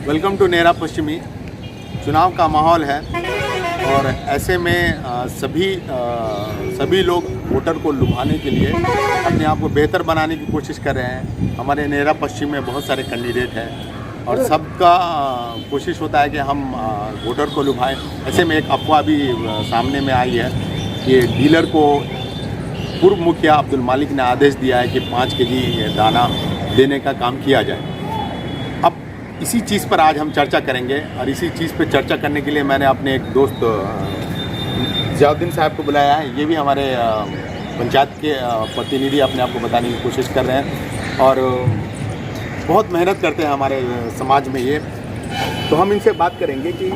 Welcome to नेरा पश्चिमी। चुनाव का माहौल है और ऐसे में सभी लोग वोटर को लुभाने के लिए अपने आप को बेहतर बनाने की कोशिश कर रहे हैं। हमारे नेरा पश्चिम में बहुत सारे कैंडिडेट हैं और सबका कोशिश होता है कि हम वोटर को लुभाएं। ऐसे में एक अफवाह भी सामने में आई है कि डीलर को पूर्व मुखिया अब्दुल मालिक ने आदेश दिया है कि 5 केजी दाना देने का काम किया जाए। अब इसी चीज़ पर आज हम चर्चा करेंगे और इसी चीज़ पर चर्चा करने के लिए मैंने अपने एक दोस्त जियाउद्दीन साहब को बुलाया है। ये भी हमारे पंचायत के प्रतिनिधि अपने आप को बताने की कोशिश कर रहे हैं और बहुत मेहनत करते हैं हमारे समाज में ये। तो हम इनसे बात करेंगे कि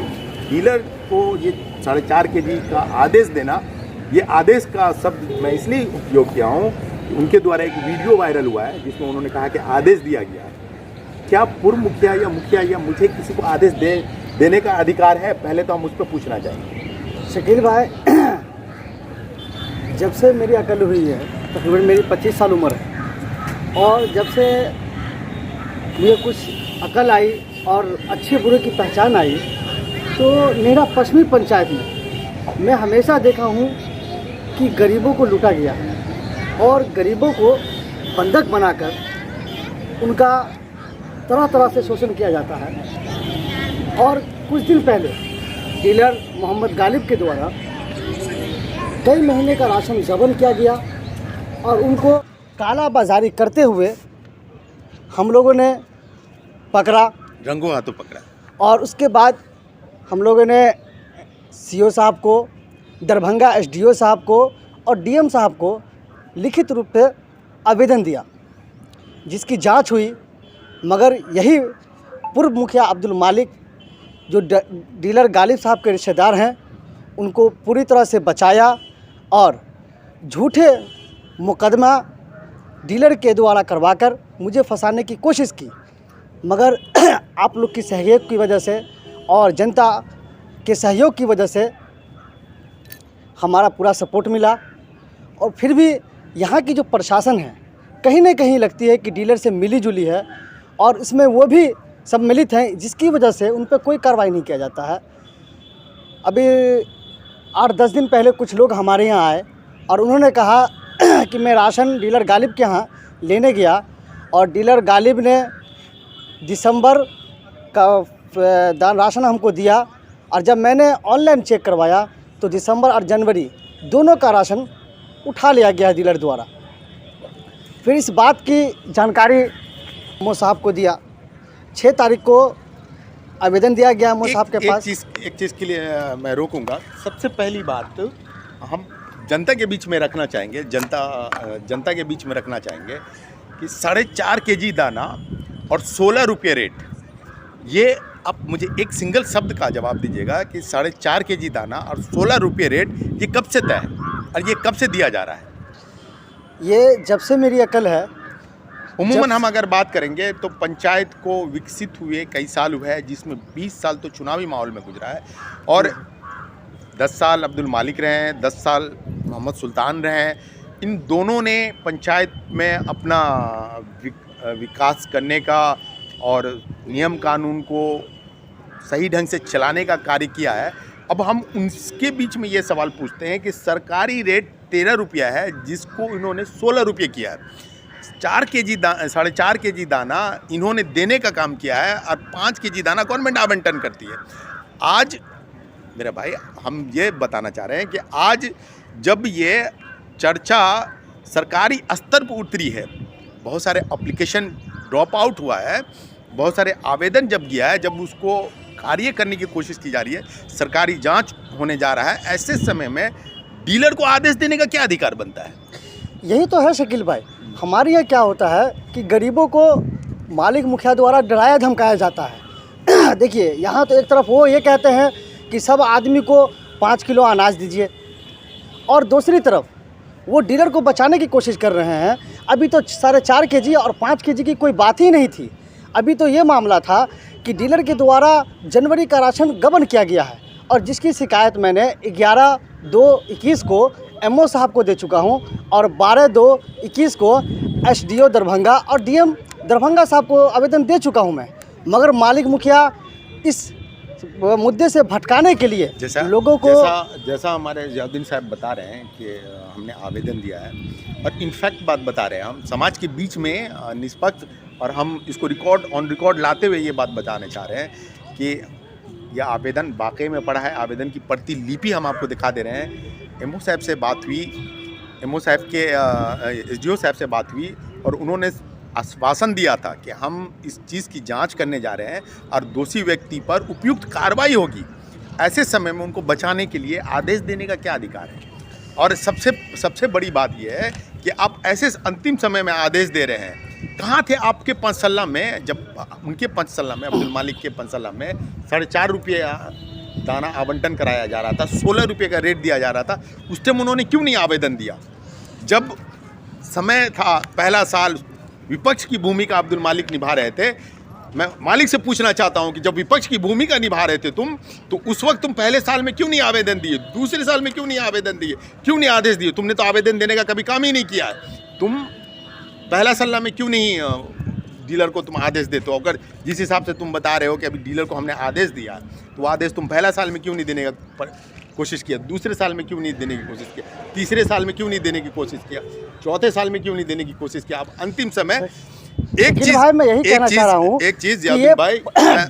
डीलर को ये 4.5 केजी का आदेश देना, ये आदेश का शब्द मैं इसलिए उपयोग किया हूँ कि उनके द्वारा एक वीडियो वायरल हुआ है जिसमें उन्होंने कहा कि आदेश दिया गया है। क्या पूर्व मुखिया या मुझे किसी को आदेश देने का अधिकार है? पहले तो हम उस पर पूछना चाहेंगे। शकील भाई, जब से मेरी अकल हुई है तकरीबन मेरी 25 साल उम्र है और जब से मुझे कुछ अकल आई और अच्छे बुरे की पहचान आई तो नेरा पश्चिमी पंचायत में मैं हमेशा देखा हूँ कि गरीबों को लूटा गया और गरीबों को बंधक बनाकर उनका तरह तरह से शोषण किया जाता है। और कुछ दिन पहले डीलर मोहम्मद गालिब के द्वारा कई महीने का राशन जब्त किया गया और उनको काला बाजारी करते हुए हम लोगों ने पकड़ा, रंगों हाथों पकड़ा। और उसके बाद हम लोगों ने सीओ साहब को, दरभंगा एसडीओ साहब को और डीएम साहब को लिखित रूप से आवेदन दिया जिसकी जांच हुई, मगर यही पूर्व मुखिया अब्दुल मालिक जो डीलर गालिब साहब के रिश्तेदार हैं उनको पूरी तरह से बचाया और झूठे मुकदमा डीलर के द्वारा करवाकर मुझे फंसाने की कोशिश की। मगर आप लोग की सहयोग की वजह से और जनता के सहयोग की वजह से हमारा पूरा सपोर्ट मिला। और फिर भी यहाँ की जो प्रशासन है कहीं ना कहीं लगती है कि डीलर से मिली जुली है और इसमें वो भी सम्मिलित हैं, जिसकी वजह से उन पर कोई कार्रवाई नहीं किया जाता है। अभी 8-10 दिन पहले कुछ लोग हमारे यहाँ आए और उन्होंने कहा कि मैं राशन डीलर गालिब के यहाँ लेने गया और डीलर गालिब ने दिसंबर का राशन हमको दिया और जब मैंने ऑनलाइन चेक करवाया तो दिसंबर और जनवरी दोनों का राशन उठा लिया गया डीलर द्वारा। फिर इस बात की जानकारी मो साहब को दिया। 6 तारीख को आवेदन दिया गया मो साहब के पास। एक चीज़ के लिए मैं रोकूंगा। सबसे पहली बात हम जनता के बीच में रखना चाहेंगे, जनता के बीच में रखना चाहेंगे कि 4.5 केजी दाना और 16 रुपये रेट, ये अब मुझे एक सिंगल शब्द का जवाब दीजिएगा कि 4.5 केजी दाना और 16 रुपये रेट ये कब से तय है और ये कब से दिया जा रहा है? ये जब से मेरी अकल है। उमूमन हम अगर बात करेंगे तो पंचायत को विकसित हुए कई साल हुए हैं, जिसमें 20 साल तो चुनावी माहौल में गुजरा है और 10 साल अब्दुल मालिक रहे हैं, 10 साल मोहम्मद सुल्तान रहे हैं। इन दोनों ने पंचायत में अपना विकास करने का और नियम कानून को सही ढंग से चलाने का कार्य किया है। अब हम उनके बीच में ये सवाल पूछते हैं कि सरकारी रेट 13 रुपया है जिसको इन्होंने 16 रुपये किया है। 4.5 केजी दाना इन्होंने देने का काम किया है और 5 केजी दाना गवर्नमेंट आवंटन करती है। आज मेरे भाई हम ये बताना चाह रहे हैं कि आज जब ये चर्चा सरकारी स्तर पर उतरी है, बहुत सारे एप्लीकेशन ड्रॉप आउट हुआ है, बहुत सारे आवेदन जब गया है, जब उसको कार्य करने की कोशिश की जा रही है, सरकारी जांच होने जा रहा है, ऐसे समय में डीलर को आदेश देने का क्या अधिकार बनता है? यही तो है शकील भाई। हमारे यहाँ क्या होता है कि गरीबों को मालिक मुखिया द्वारा डराया धमकाया जाता है। देखिए, यहाँ तो एक तरफ वो ये कहते हैं कि सब आदमी को 5 किलो अनाज दीजिए और दूसरी तरफ वो डीलर को बचाने की कोशिश कर रहे हैं। अभी तो 4.5 केजी और 5 केजी की कोई बात ही नहीं थी। अभी तो ये मामला था कि डीलर के द्वारा जनवरी का राशन गबन किया गया है और जिसकी शिकायत मैंने 11/2/21 को एमओ साहब को दे चुका हूं और 12/2/21 को एसडीओ दरभंगा और डीएम दरभंगा साहब को आवेदन दे चुका हूं मैं। मगर मालिक मुखिया इस मुद्दे से भटकाने के लिए जैसा लोगों को जैसा हमारे जियाउद्दीन साहब बता रहे हैं कि हमने आवेदन दिया है और इनफैक्ट बात बता रहे हैं, हम समाज के बीच में निष्पक्ष और हम इसको ऑन रिकॉर्ड लाते हुए ये बात बताने चाह रहे हैं कि यह आवेदन वाकई में पड़ा है। आवेदन की प्रतिलिपि हम आपको दिखा दे रहे हैं। एमओ साहब से बात हुई, एमओ साहब के एसडीओ साहब से बात हुई और उन्होंने आश्वासन दिया था कि हम इस चीज़ की जांच करने जा रहे हैं और दोषी व्यक्ति पर उपयुक्त कार्रवाई होगी। ऐसे समय में उनको बचाने के लिए आदेश देने का क्या अधिकार है? और सबसे बड़ी बात यह है कि आप ऐसे अंतिम समय में आदेश दे रहे हैं। कहाँ थे आपके पंचसल्ला में, जब उनके पंचसल्ला में, अब्दुल मालिक के पंचसल्ला में 4.5 रुपये दाना आवंटन कराया जा रहा था, 16 रुपये का रेट दिया जा रहा था, उस टाइम उन्होंने क्यों नहीं आवेदन दिया? जब समय था, पहला साल, विपक्ष की भूमिका अब्दुल मालिक निभा रहे थे। मैं मालिक से पूछना चाहता हूं कि जब विपक्ष की भूमिका निभा रहे थे तुम, तो उस वक्त तुम पहले साल में क्यों नहीं आवेदन दिए? दूसरे साल में क्यों नहीं आवेदन दिए? क्यों नहीं आदेश दिए? तुमने तो आवेदन देने का कभी काम ही नहीं किया है। तुम पहला सल्ला में क्यों नहीं डीलर को तुम आदेश देते हो? अगर जिस हिसाब से तुम बता रहे हो कि अभी डीलर को हमने आदेश दिया, तो आदेश तुम पहला साल में क्यों नहीं देने का कोशिश किया? दूसरे साल में क्यों नहीं देने की कोशिश किया? तीसरे साल में क्यों नहीं देने की कोशिश किया? चौथे साल में क्यों नहीं देने की कोशिश किया? अब अंतिम समय एक चीज भाई मैं यही कहना चाह रहा हूँ, एक चीज यादव भाई,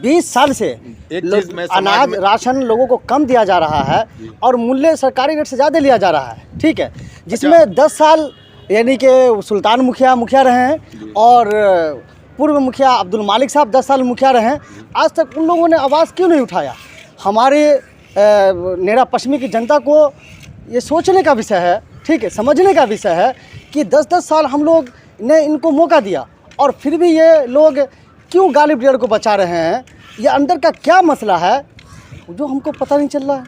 20 साल से अनाज राशन लोगों को कम दिया जा रहा है और मूल्य सरकारी रेट से ज़्यादा लिया जा रहा है, ठीक है, जिसमें 10 साल यानी कि सुल्तान मुखिया रहे हैं और पूर्व मुखिया अब्दुल मालिक साहब 10 साल मुखिया रहे हैं। आज तक उन लोगों ने आवाज़ क्यों नहीं उठाया? हमारे नेरा पश्चिमी की जनता को ये सोचने का विषय है, ठीक है, समझने का विषय है कि 10-10 साल हम लोग ने इनको मौका दिया और फिर भी ये लोग क्यों गालिब डीलर को बचा रहे हैं? ये अंदर का क्या मसला है जो हमको पता नहीं चल रहा है।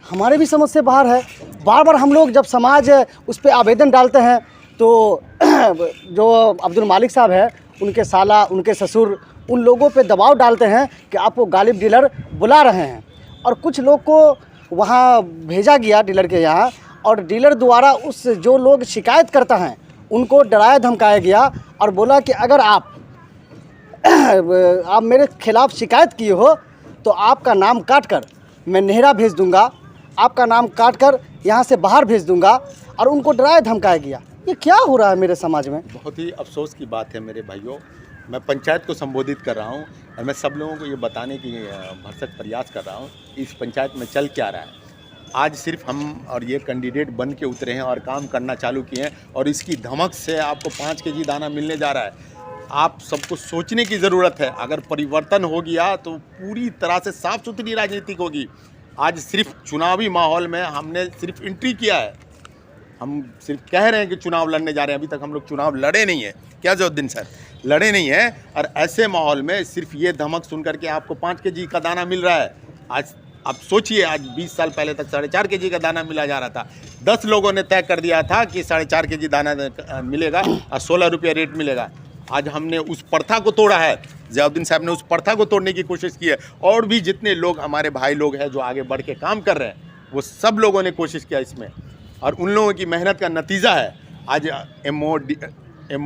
हमारे भी समझ से बाहर है। बार बार हम लोग जब समाज उस पर आवेदन डालते हैं तो जो अब्दुल मालिक साहब है, उनके साला, उनके ससुर, उन लोगों पे दबाव डालते हैं कि आपको गालिब डीलर बुला रहे हैं और कुछ लोग को वहाँ भेजा गया डीलर के यहाँ और डीलर द्वारा उस जो लोग शिकायत करता हैं उनको डराया धमकाया गया और बोला कि अगर आप मेरे खिलाफ़ शिकायत किए हो तो आपका नाम काट कर मैं नेहरा भेज दूंगा, आपका नाम काट कर यहाँ से बाहर भेज दूंगा और उनको डराया धमकाया गया। ये क्या हो रहा है मेरे समाज में? बहुत ही अफसोस की बात है मेरे भाइयों। मैं पंचायत को संबोधित कर रहा हूँ और मैं सब लोगों को ये बताने की भरसक प्रयास कर रहा हूँ इस पंचायत में चल क्या रहा है। आज सिर्फ हम और ये कैंडिडेट बन के उतरे हैं और काम करना चालू किए हैं और इसकी धमक से आपको 5 केजी दाना मिलने जा रहा है। आप सबको सोचने की ज़रूरत है। अगर परिवर्तन हो गया तो पूरी तरह से साफ सुथरी राजनीतिक होगी। आज सिर्फ चुनावी माहौल में हमने सिर्फ एंट्री किया है। हम सिर्फ कह रहे हैं कि चुनाव लड़ने जा रहे हैं, अभी तक हम लोग चुनाव लड़े नहीं है। क्या जियाउद्दीन सर, लड़े नहीं है। और ऐसे माहौल में सिर्फ ये धमक सुन करके आपको 5 केजी का दाना मिल रहा है। आज आप सोचिए, आज 20 साल पहले तक 4.5 केजी का दाना मिला जा रहा था। 10 लोगों ने तय कर दिया था कि 4.5 केजी दाना मिलेगा और 16 रुपये रेट मिलेगा। आज हमने उस प्रथा को तोड़ा है। जियाउद्दीन साहब ने उस प्रथा को तोड़ने की कोशिश की है और भी जितने लोग हमारे भाई लोग हैं जो आगे बढ़ के काम कर रहे हैं वो सब लोगों ने कोशिश किया इसमें और उन लोगों की मेहनत का नतीजा है। आज एमओ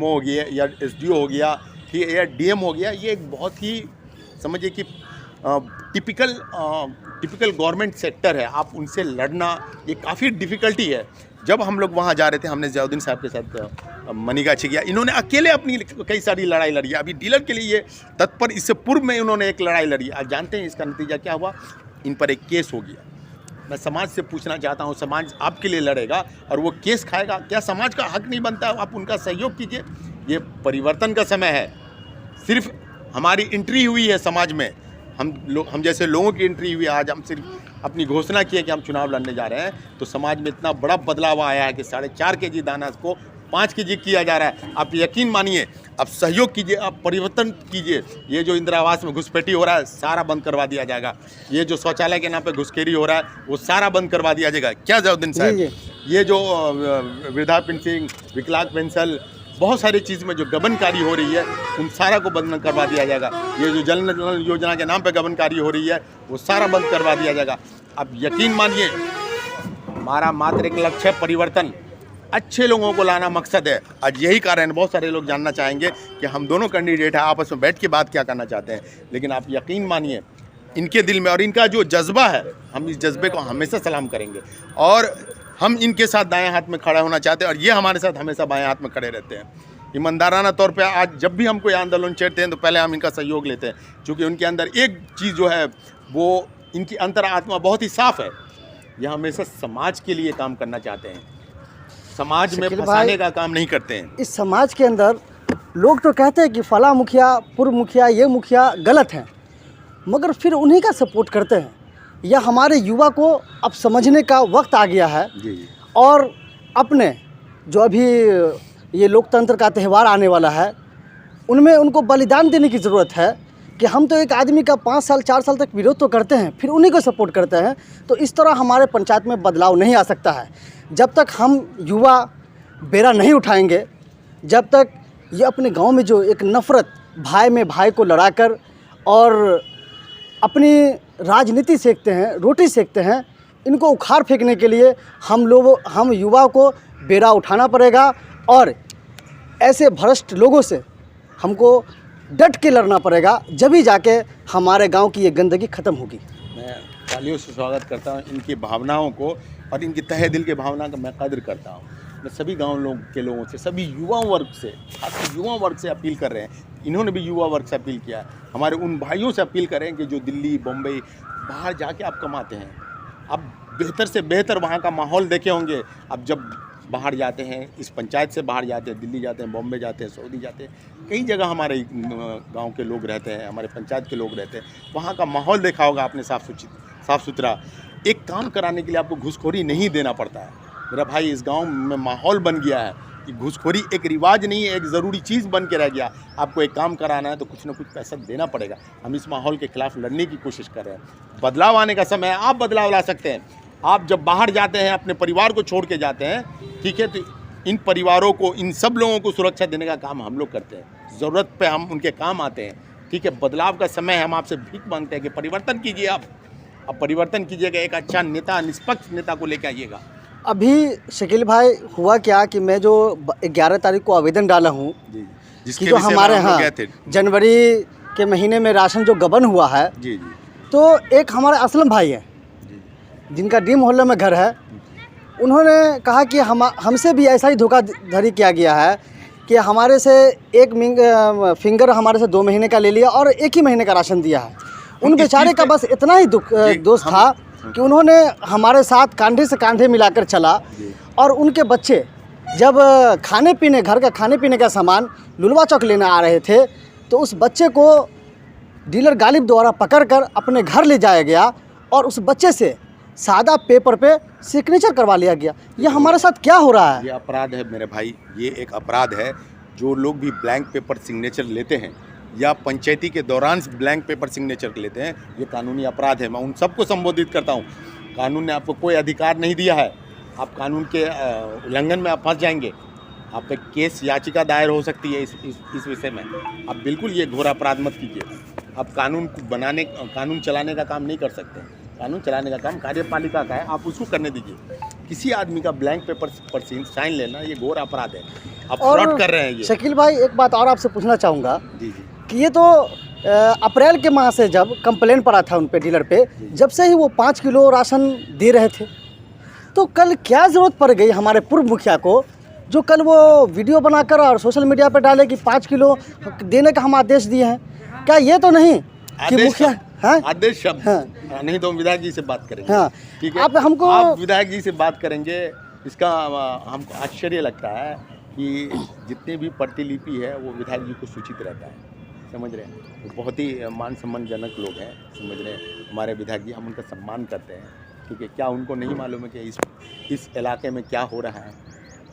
हो गया या एसडीओ हो गया या डीएम हो गया, ये एक बहुत ही समझिए कि टिपिकल गवर्नमेंट सेक्टर है। आप उनसे लड़ना ये काफ़ी डिफ़िकल्टी है। जब हम लोग वहाँ जा रहे थे, हमने जियाउद्दीन साहब के साथ मनीगाछी किया। इन्होंने अकेले अपनी कई सारी लड़ाई लड़ी। अभी डीलर के लिए ये तत्पर, इससे पूर्व में इन्होंने एक लड़ाई लड़ी। आज जानते हैं इसका नतीजा क्या हुआ? इन पर एक केस हो गया। मैं समाज से पूछना चाहता हूँ, समाज आपके लिए लड़ेगा और वो केस खाएगा? क्या समाज का हक नहीं बनता? आप उनका सहयोग कीजिए। ये परिवर्तन का समय है। सिर्फ हमारी एंट्री हुई है समाज में, हम जैसे लोगों की एंट्री हुई। आज हम सिर्फ अपनी घोषणा किए कि हम चुनाव लड़ने जा रहे हैं, तो समाज में इतना बड़ा बदलाव आया है कि 4.5 केजी दाना को 5 केजी किया जा रहा है। आप यकीन मानिए, आप सहयोग कीजिए, आप परिवर्तन कीजिए। ये जो इंदिरा आवास में घुसपैठी हो रहा है सारा बंद करवा दिया जाएगा। ये जो शौचालय के नाम पे घुसखोरी हो रहा है वो सारा बंद करवा दिया जाएगा। क्या जियाउद्दीन साहब, ये जो वृद्धा पेंशन, विकलांग पेंशन, बहुत सारी चीज़ में जो गबनकारी हो रही है उन सारा को बंद करवा दिया जाएगा। ये जो जल नल योजना के नाम पे गबनकारी हो रही है वो सारा बंद करवा दिया जाएगा। अब यकीन मानिए, हमारा मात्र एक लक्ष्य है परिवर्तन। अच्छे लोगों को लाना मकसद है। आज यही कारण है, बहुत सारे लोग जानना चाहेंगे कि हम दोनों कैंडिडेट हैं, आपस में बैठ के बात क्या करना चाहते हैं। लेकिन आप यकीन मानिए, इनके दिल में और इनका जो जज्बा है, हम इस जज्बे को हमेशा सलाम करेंगे और हम इनके साथ दाएं हाथ में खड़ा होना चाहते हैं और ये हमारे साथ हमेशा बाएं हाथ में खड़े रहते हैं। ईमानदाराना तौर पे आज जब भी हम कोई आंदोलन छेड़ते हैं तो पहले हम इनका सहयोग लेते हैं, क्योंकि उनके अंदर एक चीज़ जो है वो इनकी अंतरात्मा बहुत ही साफ है। ये हमेशा समाज के लिए काम करना चाहते हैं, समाज में फंसाने का काम नहीं करते हैं। इस समाज के अंदर लोग तो कहते हैं कि फला मुखिया, पूर्व मुखिया, ये मुखिया गलत हैं, मगर फिर उन्हीं का सपोर्ट करते हैं। यह हमारे युवा को अब समझने का वक्त आ गया है जी। और अपने जो अभी ये लोकतंत्र का त्यौहार आने वाला है उनमें उनको बलिदान देने की ज़रूरत है कि हम तो एक आदमी का 5 साल 4 साल तक विरोध तो करते हैं, फिर उन्हीं को सपोर्ट करते हैं। तो इस तरह हमारे पंचायत में बदलाव नहीं आ सकता है जब तक हम युवा बेरा नहीं उठाएंगे, जब तक ये अपने गांव में जो एक नफ़रत भाई में भाई को लड़ाकर और अपनी राजनीति सेकते हैं, रोटी सेकते हैं, इनको उखाड़ फेंकने के लिए हम युवा को बेरा उठाना पड़ेगा और ऐसे भ्रष्ट लोगों से हमको डट के लड़ना पड़ेगा, जब ही जाके हमारे गांव की ये गंदगी ख़त्म होगी। मैं तालियों से स्वागत करता हूँ इनकी भावनाओं को और इनकी तहे दिल की भावना का मैं कदर करता हूँ। मैं सभी गांव के लोगों से, सभी युवा वर्ग से, खासकर युवा वर्ग से अपील कर रहे हैं। इन्होंने भी युवा वर्ग से अपील किया है, हमारे उन भाइयों से अपील करें कि जो दिल्ली, बम्बई, बाहर जाके आप कमाते हैं, आप बेहतर से बेहतर वहाँ का माहौल देखे होंगे। अब जब बाहर जाते हैं, इस पंचायत से बाहर जाते हैं, दिल्ली जाते हैं, बॉम्बे जाते हैं, सऊदी जाते हैं, कई जगह हमारे गांव के लोग रहते हैं, हमारे पंचायत के लोग रहते हैं, वहाँ का माहौल देखा होगा आपने, साफ़ सुथरा। एक काम कराने के लिए आपको घूसखोरी नहीं देना पड़ता है। मेरा भाई, इस गांव में माहौल बन गया है कि घूसखोरी एक रिवाज नहीं है, एक ज़रूरी चीज़ बन के रह गया। आपको एक काम कराना है तो कुछ ना कुछ पैसा देना पड़ेगा। हम इस माहौल के खिलाफ लड़ने की कोशिश कर रहे हैं। बदलाव आने का समय है, आप बदलाव ला सकते हैं। आप जब बाहर जाते हैं, अपने परिवार को छोड़ के जाते हैं, ठीक है, तो इन परिवारों को, इन सब लोगों को सुरक्षा देने का काम हम लोग करते हैं। ज़रूरत पे हम उनके काम आते हैं, ठीक है। बदलाव का समय है, हम आपसे भीख मांगते हैं कि परिवर्तन कीजिए। आप परिवर्तन कीजिएगा, एक अच्छा नेता, निष्पक्ष नेता को लेकर आइएगा। अभी शकील भाई हुआ क्या कि मैं जो 11 तारीख को आवेदन डाला हूँ कि जो हमारे यहाँ जनवरी के महीने में राशन जो गबन हुआ है, जी, तो एक हमारे असलम भाई है जिनका डी मोहल्ले में घर है, उन्होंने कहा कि हमसे भी ऐसा ही धोखाधड़ी किया गया है कि हमारे से एक फिंगर हमारे से 2 महीने का ले लिया और 1 ही महीने का राशन दिया है। उन बेचारे का बस इतना ही दोष था कि उन्होंने हमारे साथ कांधे से कांधे मिलाकर चला और उनके बच्चे जब खाने पीने, घर का खाने पीने का सामान लुलवा चौक लेने आ रहे थे, तो उस बच्चे को डीलर गालिब द्वारा पकड़कर अपने घर ले जाया गया और उस बच्चे से सादा पेपर पे सिग्नेचर करवा लिया गया। ये हमारे साथ क्या हो रहा है? ये अपराध है मेरे भाई, ये एक अपराध है। जो लोग भी ब्लैंक पेपर सिग्नेचर लेते हैं या पंचायती के दौरान ब्लैंक पेपर सिग्नेचर लेते हैं, ये कानूनी अपराध है। मैं उन सबको संबोधित करता हूँ, कानून ने आपको कोई अधिकार नहीं दिया है। आप कानून के उल्लंघन में आप फंस जाएंगे, आप पे केस याचिका दायर हो सकती है इस विषय में। आप बिल्कुल ये घोर अपराध मत कीजिए। आप कानून चलाने का काम नहीं कर सकते। कानून चलाने का काम कार्यपालिका का है, आप उसको करने दीजिए। किसी आदमी का ब्लैंक पेपर पर साइन लेना ये घोर अपराध है। आप फ्रॉड कर रहे हैं। ये शकील भाई, एक बात और आपसे पूछना चाहूँगा जी कि ये तो अप्रैल के माह से जब कंप्लेन पड़ा था उन पे, डीलर पे, जब से ही वो 5 किलो राशन दे रहे थे, तो कल क्या ज़रूरत पड़ गई हमारे पूर्व मुखिया को, जो कल वो वीडियो बनाकर और सोशल मीडिया पर डाले कि 5 किलो देने का हम आदेश दिए हैं? क्या ये तो नहीं कि मुखिया आदेश शब्द नहीं तो हम विधायक जी से बात करेंगे। हाँ, ठीक है, आप विधायक जी से बात करेंगे। इसका हमको आश्चर्य लगता है कि जितने भी प्रतिलिपि है वो विधायक जी को सूचित रहता है, समझ रहे हैं। वो बहुत ही मान सम्मानजनक लोग हैं, समझ रहे हैं हमारे विधायक जी, हम उनका सम्मान करते हैं। ठीक है, क्या उनको नहीं मालूम है कि इस इलाके में क्या हो रहा है?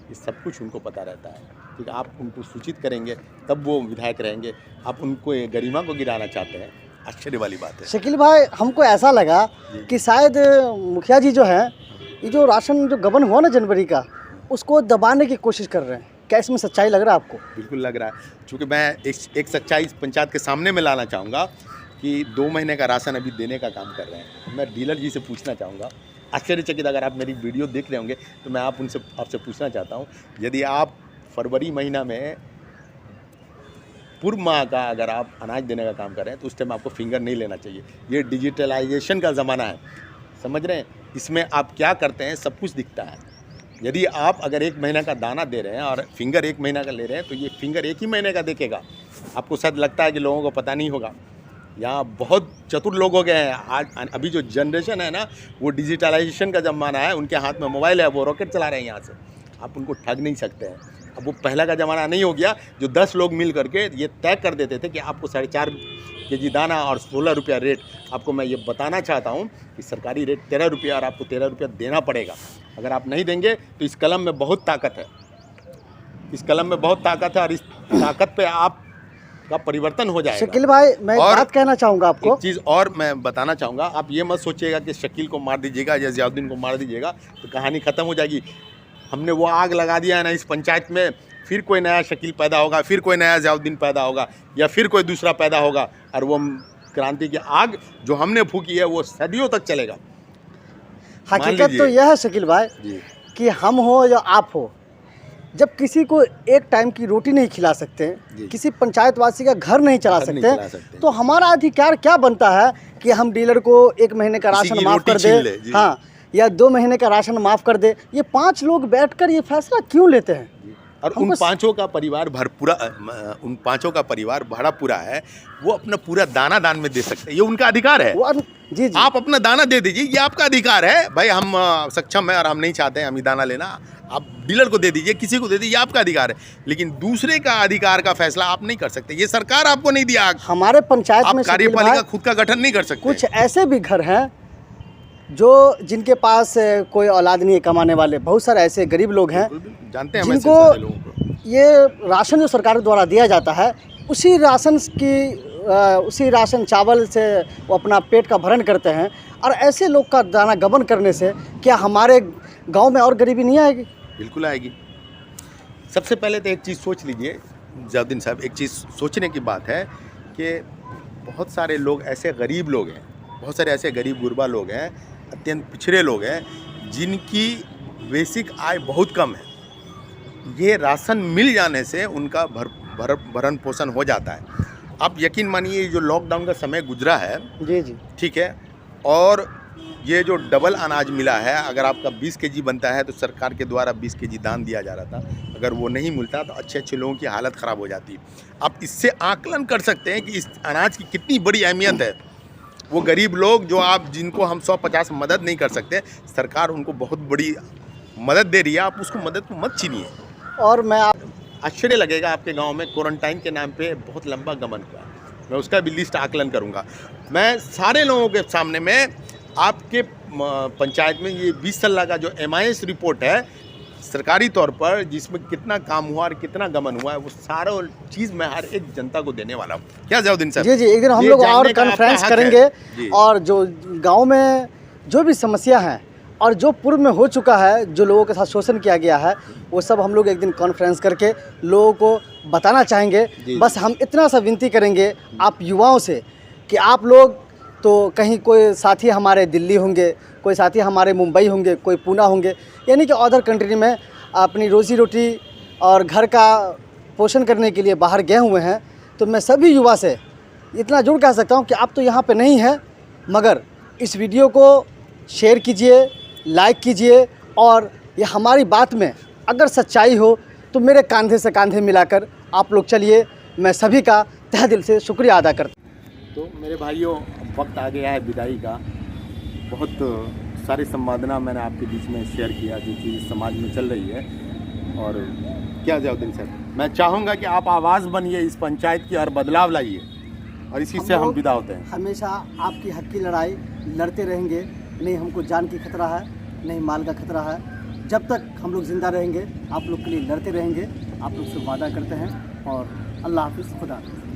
ये सब कुछ उनको पता रहता है। ठीक है, आप उनको सूचित करेंगे तब वो विधायक रहेंगे। आप उनको गरिमा को गिराना चाहते हैं, आश्चर्य वाली बात है। शकील भाई, हमको ऐसा लगा कि शायद मुखिया जी जो है, ये जो राशन जो गबन हुआ ना जनवरी का, उसको दबाने की कोशिश कर रहे हैं। क्या इसमें सच्चाई लग रहा है आपको? बिल्कुल लग रहा है, क्योंकि मैं एक सच्चाई इस पंचायत के सामने में लाना चाहूँगा कि 2 महीने का राशन अभी देने का काम कर रहे हैं। मैं डीलर जी से पूछना चाहूँगा, आश्चर्यचकित, अगर आप मेरी वीडियो देख रहे होंगे तो मैं आपसे पूछना चाहता हूँ, यदि आप फरवरी महीना में पूर्व माह का अगर आप अनाज देने का काम कर रहे हैं तो उस टाइम आपको फिंगर नहीं लेना चाहिए। ये डिजिटलाइजेशन का ज़माना है, समझ रहे हैं। इसमें आप क्या करते हैं सब कुछ दिखता है। यदि आप अगर 1 महीना का दाना दे रहे हैं और फिंगर 1 महीना का ले रहे हैं तो ये फिंगर 1 ही महीने का देखेगा। आपको शायद लगता है कि लोगों को पता नहीं होगा। यहाँ बहुत चतुर लोग हो गए हैं। आज अभी जो जनरेशन है ना, वो डिजिटलाइजेशन का ज़माना है, उनके हाथ में मोबाइल है, वो रॉकेट चला रहे हैं यहाँ से। आप उनको ठग नहीं सकते हैं। अब वो पहला का ज़माना नहीं हो गया जो 10 लोग मिल करके ये तय कर देते थे कि आपको 4.5 kg दाना और 16 रुपया रेट। आपको मैं ये बताना चाहता हूँ कि सरकारी रेट 13 रुपया और आपको 13 रुपया देना पड़ेगा। अगर आप नहीं देंगे तो इस कलम में बहुत ताकत है, इस कलम में बहुत ताकत है और इस ताकत पे आप का परिवर्तन हो जाएगा। शकील भाई, मैं एक बात कहना चाहूँगा आपको। एक चीज़ और मैं बताना चाहूँगा, आप ये मत सोचिएगा कि शकील को मार दीजिएगा या ज़ियाउद्दीन को मार दीजिएगा तो कहानी ख़त्म हो जाएगी। हमने वो आग लगा दिया है ना इस पंचायत में, फिर कोई नया शकील पैदा होगा, फिर कोई नया ज़ियाउद्दीन पैदा होगा या फिर कोई दूसरा पैदा होगा, और वो क्रांति की आग जो हमने फूकी है वो सदियों तक चलेगा। हकीकत तो यह है शकील भाई कि हम हो या आप हो, जब किसी को एक टाइम की रोटी नहीं खिला सकते, किसी पंचायतवासी का घर नहीं चला सकते, तो हमारा अधिकार क्या बनता है कि हम डीलर को 1 महीने का राशन माफ़ कर दे, हाँ, या 2 महीने का राशन माफ़ कर दे। ये 5 लोग बैठकर ये फैसला क्यों लेते हैं? और उन पांचों का परिवार उन पांचों का परिवार भरा पूरा है, वो अपना पूरा दाना दान में दे सकते हैं, ये उनका अधिकार है। जी जी, आप अपना दाना दे दीजिए, ये आपका अधिकार है। भाई हम सक्षम है और हम नहीं चाहते हैं हम ही दाना लेना, आप डीलर को दे दीजिए, किसी को दे दीजिए, आपका अधिकार है। लेकिन दूसरे का अधिकार का फैसला आप नहीं कर सकते, ये सरकार आपको नहीं दिया। हमारे पंचायत में कार्यपालिका खुद का गठन नहीं कर सकते। कुछ ऐसे भी घर हैं जो जिनके पास कोई औलाद नहीं है कमाने वाले, बहुत सारे ऐसे गरीब लोग हैं जानते हैं जिनको ये राशन जो सरकार द्वारा दिया जाता है, उसी राशन चावल से वो अपना पेट का भरण करते हैं। और ऐसे लोग का दाना गबन करने से क्या हमारे गांव में और गरीबी नहीं आएगी? बिल्कुल आएगी। सबसे पहले तो एक चीज़ सोच लीजिए ज़ियाउद्दीन साहब, एक चीज़ सोचने की बात है कि बहुत सारे लोग ऐसे गरीब लोग हैं, बहुत सारे ऐसे गरीब गुरबा लोग हैं, अत्यंत पिछड़े लोग हैं जिनकी बेसिक आय बहुत कम है। ये राशन मिल जाने से उनका भरण पोषण हो जाता है। आप यकीन मानिए जो लॉकडाउन का समय गुजरा है, जी जी, ठीक है, और ये जो डबल अनाज मिला है, अगर आपका 20 kg बनता है तो सरकार के द्वारा 20 kg दान दिया जा रहा था। अगर वो नहीं मिलता तो अच्छे अच्छे लोगों की हालत ख़राब हो जाती। आप इससे आकलन कर सकते हैं कि इस अनाज की कितनी बड़ी अहमियत है। वो गरीब लोग जो जिनको हम 150 मदद नहीं कर सकते, सरकार उनको बहुत बड़ी मदद दे रही है, आप उसको मदद को मत छीनिए। और मैं आश्चर्य लगेगा आपके गांव में क्वारंटाइन के नाम पे बहुत लंबा गमन हुआ, मैं उसका भी लिस्ट आकलन करूंगा। मैं सारे लोगों के सामने में आपके पंचायत में ये 20 साल का जो MIS रिपोर्ट है सरकारी तौर पर, जिसमें कितना काम हुआ और कितना गमन हुआ है, वो सारा चीज़ मैं हर एक जनता को देने वाला हूँ। क्या ज़ियाउद्दीन साहब? जी जी, एक दिन हम लोग और कॉन्फ्रेंस करेंगे और जो गांव में जो भी समस्या है और जो पूर्व में हो चुका है, जो लोगों के साथ शोषण किया गया है, वो सब हम लोग एक दिन कॉन्फ्रेंस करके लोगों को बताना चाहेंगे। बस हम इतना सा विनती करेंगे आप युवाओं से कि आप लोग तो कहीं कोई साथी हमारे दिल्ली होंगे, कोई साथी हमारे मुंबई होंगे, कोई पूना होंगे, यानी कि अदर कंट्री में अपनी रोजी रोटी और घर का पोषण करने के लिए बाहर गए हुए हैं। तो मैं सभी युवा से इतना जरूर कह सकता हूँ कि आप तो यहाँ पे नहीं हैं, मगर इस वीडियो को शेयर कीजिए, लाइक कीजिए, और ये हमारी बात में अगर सच्चाई हो तो मेरे कंधे से कंधे मिलाकर आप लोग चलिए। मैं सभी का तहे दिल से शुक्रिया अदा करता हूँ। तो मेरे भाइयों, वक्त आ गया है विदाई का। बहुत सारी संवादना मैंने आपके बीच में शेयर किया जो चीज़ समाज में चल रही है। और क्या ज़ियाउद्दीन साहब, मैं चाहूँगा कि आप आवाज़ बनिए इस पंचायत की और बदलाव लाइए, और इसी से हम विदा होते हैं। हमेशा आपकी हक की लड़ाई लड़ते रहेंगे। नहीं हमको जान की खतरा है, नहीं माल का खतरा है। जब तक हम लोग ज़िंदा रहेंगे आप लोग के लिए लड़ते रहेंगे। आप लोग से वादा करते हैं, और अल्लाह हाफिज़, खुदा हाफिज़।